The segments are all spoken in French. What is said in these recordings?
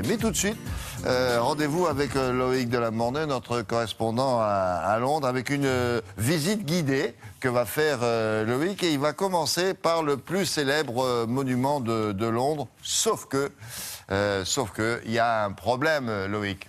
Mais tout de suite, rendez-vous avec Loïc Delamornay, notre correspondant à Londres, avec une visite guidée que va faire Loïc. Et il va commencer par le plus célèbre monument de Londres, sauf que il y a un problème, Loïc.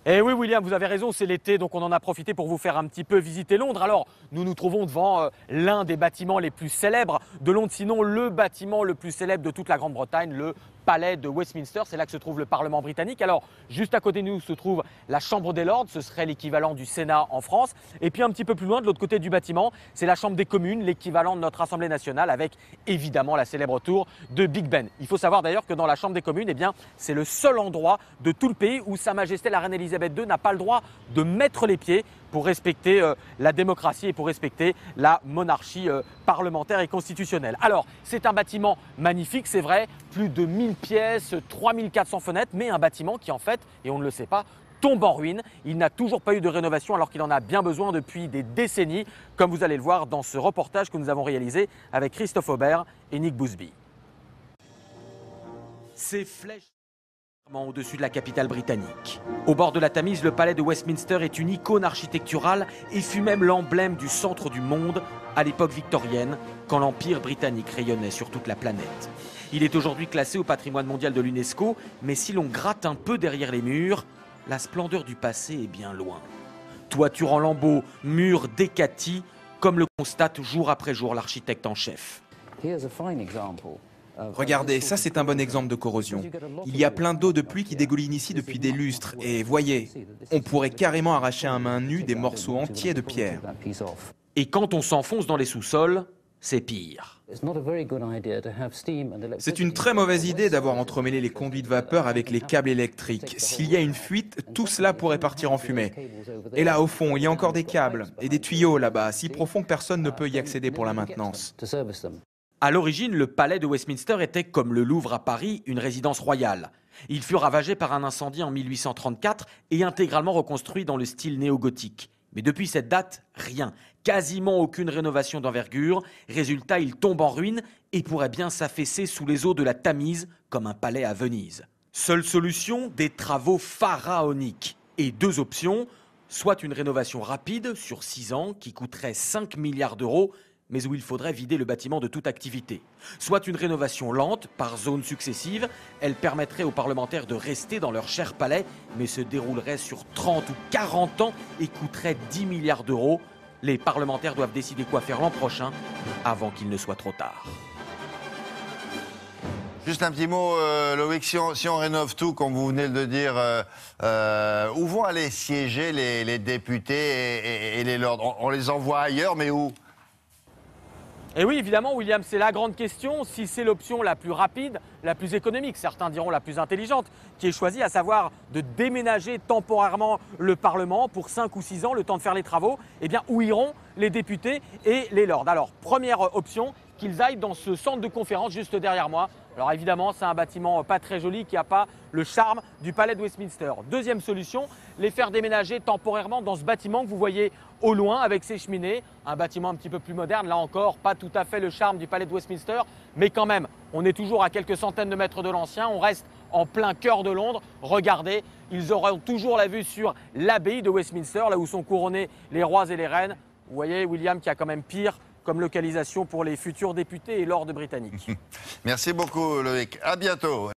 Eh oui William, vous avez raison, c'est l'été, donc on en a profité pour vous faire un petit peu visiter Londres. Alors, nous nous trouvons devant l'un des bâtiments les plus célèbres de Londres, sinon le bâtiment le plus célèbre de toute la Grande-Bretagne, le palais de Westminster. C'est là que se trouve le Parlement britannique. Alors, juste à côté de nous se trouve la Chambre des Lords, ce serait l'équivalent du Sénat en France. Et puis un petit peu plus loin, de l'autre côté du bâtiment, c'est la Chambre des communes, l'équivalent de notre Assemblée nationale, avec évidemment la célèbre tour de Big Ben. Il faut savoir d'ailleurs que dans la Chambre des communes, eh bien, c'est le seul endroit de tout le pays où Sa Majesté la Reine Elisabeth II n'a pas le droit de mettre les pieds pour respecter la démocratie et pour respecter la monarchie parlementaire et constitutionnelle. Alors, c'est un bâtiment magnifique, c'est vrai, plus de 1000 pièces, 3400 fenêtres, mais un bâtiment qui en fait, et on ne le sait pas, tombe en ruine. Il n'a toujours pas eu de rénovation alors qu'il en a bien besoin depuis des décennies, comme vous allez le voir dans ce reportage que nous avons réalisé avec Christophe Aubert et Nick Bousby. Ces flèches au-dessus de la capitale britannique. Au bord de la Tamise, le palais de Westminster est une icône architecturale et fut même l'emblème du centre du monde à l'époque victorienne, quand l'Empire britannique rayonnait sur toute la planète. Il est aujourd'hui classé au patrimoine mondial de l'UNESCO, mais si l'on gratte un peu derrière les murs, la splendeur du passé est bien loin. Toiture en lambeaux, murs décatis, comme le constate jour après jour l'architecte en chef. Regardez, ça c'est un bon exemple de corrosion. Il y a plein d'eau de pluie qui dégouline ici depuis des lustres. Et voyez, on pourrait carrément arracher à main nue des morceaux entiers de pierre. Et quand on s'enfonce dans les sous-sols, c'est pire. C'est une très mauvaise idée d'avoir entremêlé les conduits de vapeur avec les câbles électriques. S'il y a une fuite, tout cela pourrait partir en fumée. Et là, au fond, il y a encore des câbles et des tuyaux là-bas, si profonds que personne ne peut y accéder pour la maintenance. À l'origine, le palais de Westminster était, comme le Louvre à Paris, une résidence royale. Il fut ravagé par un incendie en 1834 et intégralement reconstruit dans le style néo-gothique. Mais depuis cette date, rien, quasiment aucune rénovation d'envergure. Résultat, il tombe en ruine et pourrait bien s'affaisser sous les eaux de la Tamise comme un palais à Venise. Seule solution, des travaux pharaoniques. Et deux options, soit une rénovation rapide sur 6 ans qui coûterait 5 milliards d'euros, mais où il faudrait vider le bâtiment de toute activité. Soit une rénovation lente, par zones successives, elle permettrait aux parlementaires de rester dans leur cher palais, mais se déroulerait sur 30 ou 40 ans et coûterait 10 milliards d'euros. Les parlementaires doivent décider quoi faire l'an prochain, avant qu'il ne soit trop tard. Juste un petit mot, Loïc, si on rénove tout, comme vous venez de dire, où vont aller siéger les députés et les lords? On les envoie ailleurs, mais où? Et oui, évidemment, William, c'est la grande question. Si c'est l'option la plus rapide, la plus économique, certains diront la plus intelligente, qui est choisie, à savoir de déménager temporairement le Parlement pour 5 ou 6 ans, le temps de faire les travaux, eh bien, où iront les députés et les lords? Alors, première option, qu'ils aillent dans ce centre de conférence juste derrière moi. Alors évidemment, c'est un bâtiment pas très joli qui n'a pas le charme du palais de Westminster. Deuxième solution, les faire déménager temporairement dans ce bâtiment que vous voyez au loin avec ses cheminées. Un bâtiment un petit peu plus moderne, là encore, pas tout à fait le charme du palais de Westminster, mais quand même, on est toujours à quelques centaines de mètres de l'ancien, on reste en plein cœur de Londres. Regardez, ils auront toujours la vue sur l'abbaye de Westminster, là où sont couronnés les rois et les reines. Vous voyez, William, qui a quand même pire comme localisation pour les futurs députés et lords britanniques. Merci beaucoup, Loïc. À bientôt.